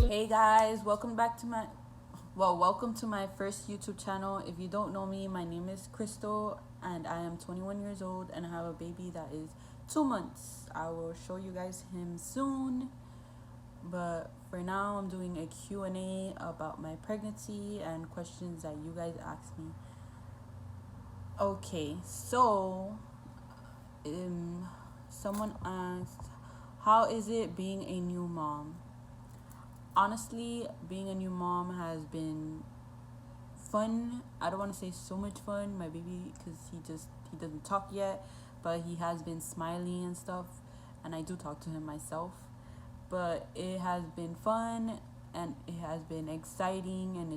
Hey guys, welcome to my first YouTube channel. If you don't know me, my name is Crystal and I am 21 years old and I have a baby that is 2 months. I will show you guys him soon. But for now, I'm doing a Q&A about my pregnancy and questions that you guys asked me. Okay, so someone asked, how is it being a new mom? Honestly, being a new mom has been fun. I don't want to say so much fun, my baby, because he doesn't talk yet, but he has been smiling and stuff, and I do talk to him myself. But it has been fun and it has been exciting, and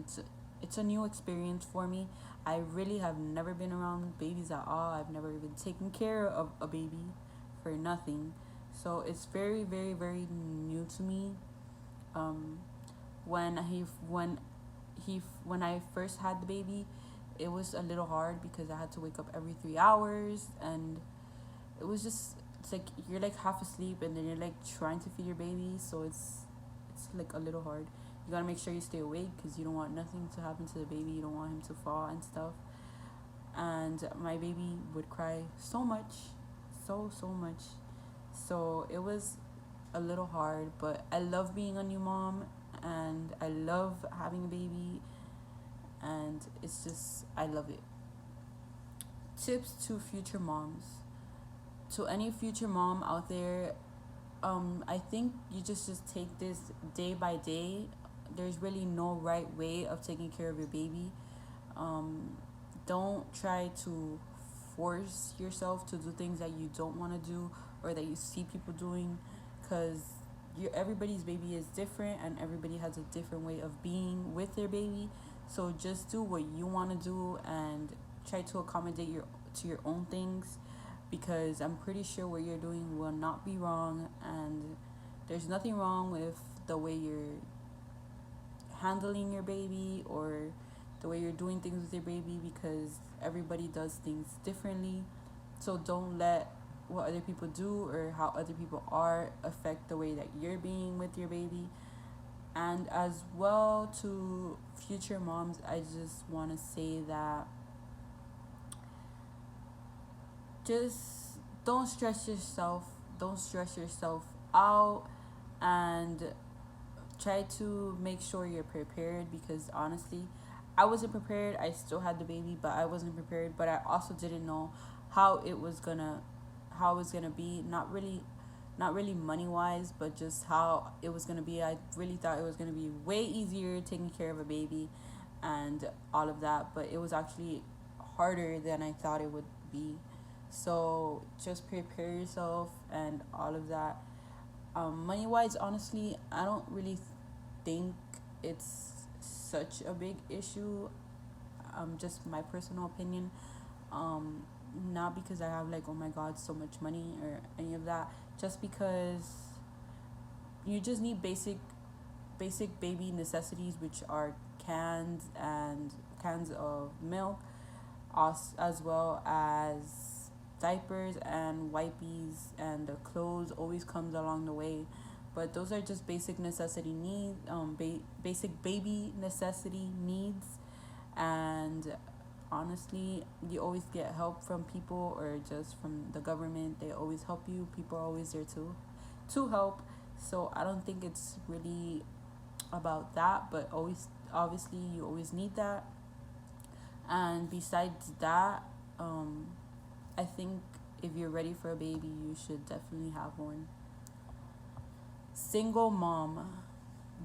it's a new experience for me. I really have never been around babies at all. I've never even taken care of a baby for nothing. So it's very, very, very new to me. um when I first had the baby, it was a little hard because I had to wake up every 3 hours, and it's like you're like half asleep and then you're like trying to feed your baby, so it's like a little hard. You gotta make sure you stay awake because you don't want nothing to happen to the baby. You don't want him to fall and stuff. And my baby would cry so much, so much. So it was a little hard, but I love being a new mom and I love having a baby, and it's just, I love it. Tips to future moms. To any future mom out there, I think you just take this day by day. There's really no right way of taking care of your baby. Um, don't try to force yourself to do things that you don't want to do or that you see people doing, because everybody's baby is different and everybody has a different way of being with their baby. So just do what you want to do and try to accommodate your own things, because I'm pretty sure what you're doing will not be wrong, and there's nothing wrong with the way you're handling your baby or the way you're doing things with your baby, because everybody does things differently. So don't let what other people do or how other people are affect the way that you're being with your baby. And as well, to future moms, I just want to say that just don't stress yourself out, and try to make sure you're prepared, because honestly, I wasn't prepared. I still had the baby, but I wasn't prepared. But I also didn't know how it was gonna be. Not really money wise, but just how it was gonna be. I really thought it was gonna be way easier taking care of a baby and all of that, but it was actually harder than I thought it would be. So just prepare yourself and all of that. Money wise, honestly, I don't really think it's such a big issue. Just my personal opinion. Um, Not because I have like, oh my god, so much money or any of that. Just because you just need basic baby necessities, which are cans of milk, as well as diapers and wipies, and the clothes always comes along the way. But those are just basic necessity needs, basic baby necessity needs. And honestly, you always get help from people or just from the government. They always help you. People are always there to help. So I don't think it's really about that, but always, obviously, you always need that. And besides that, I think if you're ready for a baby, you should definitely have one. Single mom.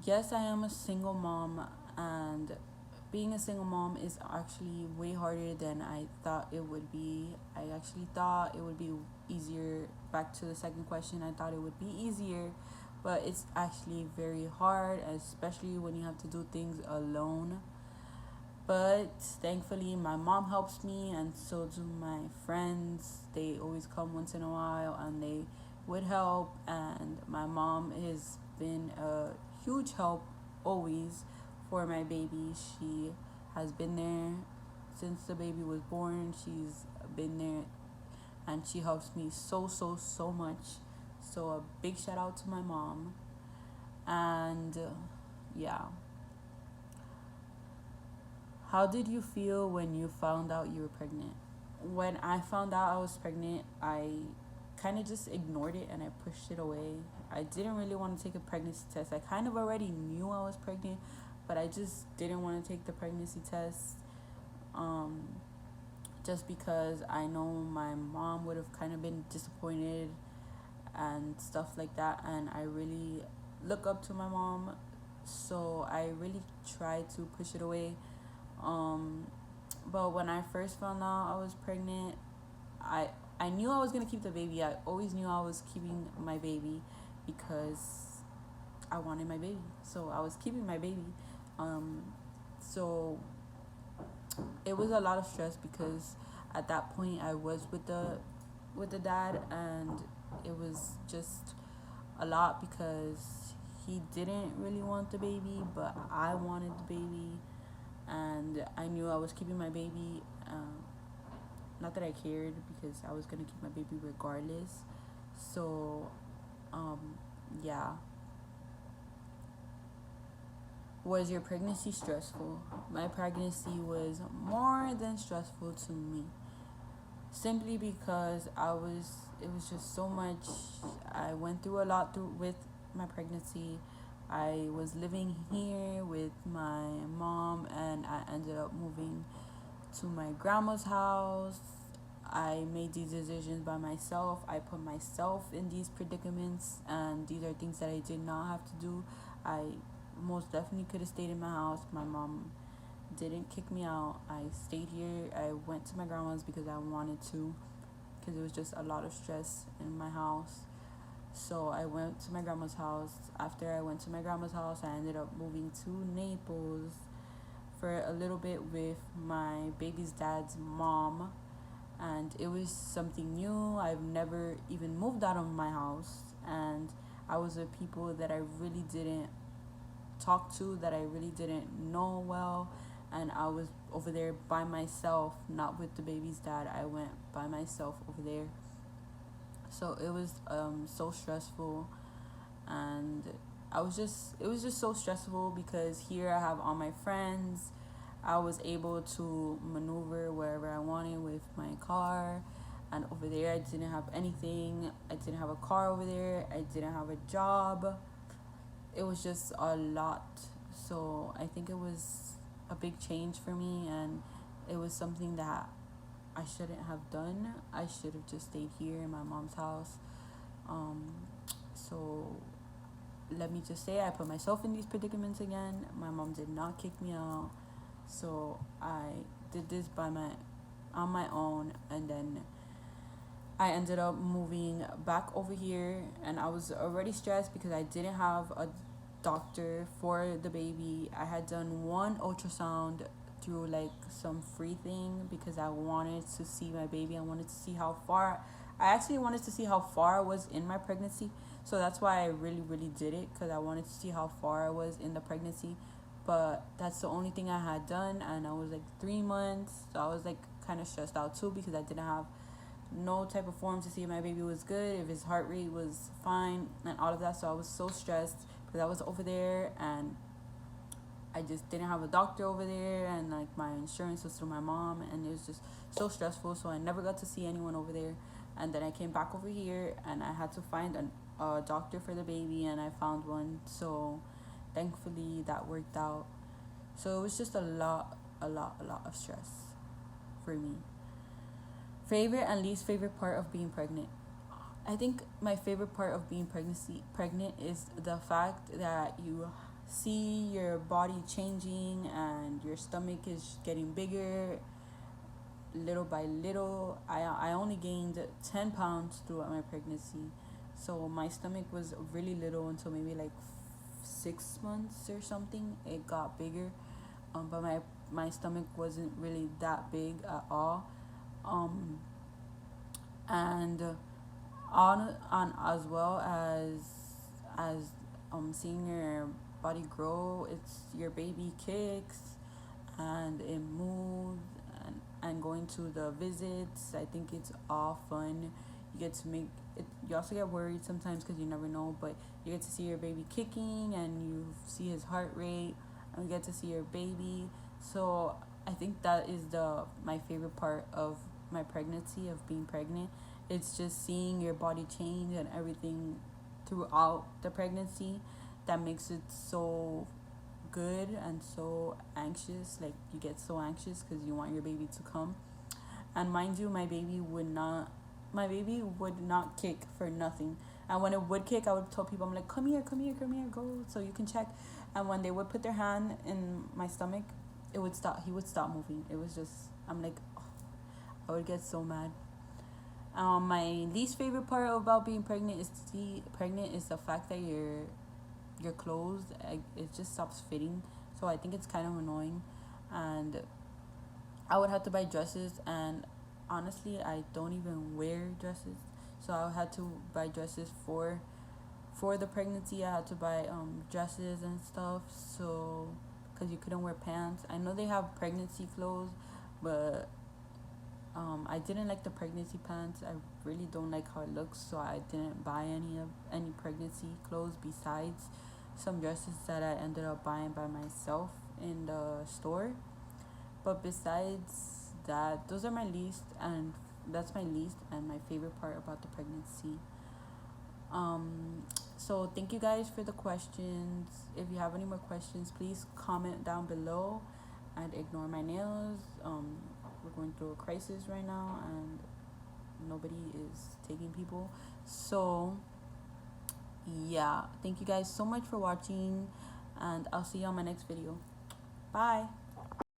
Yes, I am a single mom, and being a single mom is actually way harder than I thought it would be. I actually thought it would be easier. Back to the second question, I thought it would be easier, but it's actually very hard, especially when you have to do things alone. But thankfully, my mom helps me, and so do my friends. They always come once in a while and they would help. And my mom has been a huge help always for my baby. She has been there since the baby was born. She's been there and she helps me so much. So a big shout out to my mom. And yeah, how did you feel when you found out you were pregnant? When I found out I was pregnant, I kind of just ignored it and I pushed it away. I didn't really want to take a pregnancy test. I kind of already knew I was pregnant, but I just didn't want to take the pregnancy test. Um, just because I know my mom would have kind of been disappointed and stuff like that, and I really look up to my mom, so I really tried to push it away. Um, but when I first found out I was pregnant, I I knew I was gonna keep the baby. I always knew I was keeping my baby because I wanted my baby. So I was keeping my baby. Um, so it was a lot of stress because at that point I was with the dad, and it was just a lot because he didn't really want the baby, but I wanted the baby, and I knew I was keeping my baby. Not that I cared because I was gonna keep my baby regardless. So, um, yeah. Was your pregnancy stressful? My pregnancy was more than stressful to me. Simply because it was just so much. I went through a lot with my pregnancy. I was living here with my mom, and I ended up moving to my grandma's house. I made these decisions by myself. I put myself in these predicaments, and these are things that I did not have to do. I most definitely could have stayed in my house. My mom didn't kick me out. I stayed here. I went to my grandma's because I wanted to, because it was just a lot of stress in my house. So I went to my grandma's house. After I went to my grandma's house, I ended up moving to Naples for a little bit with my baby's dad's mom, and it was something new. I've never even moved out of my house, and I was with people that I really didn't talk to, that I really didn't know well, and I was over there by myself, not with the baby's dad. I went by myself over there. So it was so stressful, and it was just so stressful because here I have all my friends. I was able to maneuver wherever I wanted with my car, and over there I didn't have anything. I didn't have a car over there. I didn't have a job. It was just a lot. So I think it was a big change for me, and it was something that I shouldn't have done. I should have just stayed here in my mom's house. Um, so let me just say, I put myself in these predicaments again. My mom did not kick me out, so I did this on my own, and then I ended up moving back over here, and I was already stressed because I didn't have a doctor for the baby. I had done one ultrasound through like some free thing because I wanted to see my baby. I wanted to see how far. I actually wanted to see how far I was in my pregnancy. So that's why I really, really did it, because I wanted to see how far I was in the pregnancy. But that's the only thing I had done, and I was like 3 months. So I was like kind of stressed out too because I didn't have no type of form to see if my baby was good, if his heart rate was fine, and all of that. So I was so stressed because I was over there, and I just didn't have a doctor over there, and like my insurance was through my mom, and it was just so stressful. So I never got to see anyone over there. And then I came back over here, and I had to find a doctor for the baby, and I found one. So thankfully that worked out. So it was just a lot of stress for me. Favorite and least favorite part of being pregnant. I think my favorite part of being pregnant is the fact that you see your body changing and your stomach is getting bigger little by little. I only gained 10 pounds throughout my pregnancy. So my stomach was really little until maybe like 6 months or something. It got bigger. But my stomach wasn't really that big at all. Um, and on as well as seeing your body grow, it's your baby kicks and it moves, and going to the visits. I think it's all fun. You get to make you also get worried sometimes because you never know, but you get to see your baby kicking and you see his heart rate and you get to see your baby. So I think that is the my favorite part of my pregnancy, of being pregnant. It's just seeing your body change and everything throughout the pregnancy that makes it so good and so anxious. Like you get so anxious because you want your baby to come. And mind you, my baby would not kick for nothing. And when it would kick, I would tell people, I'm like, come here, come here, come here, go so you can check. And when they would put their hand in my stomach, it would stop. He would stop moving. It was just, I'm like, oh, I would get so mad. My least favorite part about being pregnant is the fact that your clothes, it just stops fitting. So I think it's kind of annoying, and I would have to buy dresses, and honestly, I don't even wear dresses. So I had to buy dresses for the pregnancy. I had to buy dresses and stuff. So because you couldn't wear pants. I know they have pregnancy clothes, but I didn't like the pregnancy pants. I really don't like how it looks, so I didn't buy any pregnancy clothes besides some dresses that I ended up buying by myself in the store. But besides that, those are my least, and that's my least and my favorite part about the pregnancy. So thank you guys for the questions. If you have any more questions, please comment down below and ignore my nails. We're going through a crisis right now, and nobody is taking people. So yeah, thank you guys so much for watching, and I'll see you on my next video. Bye.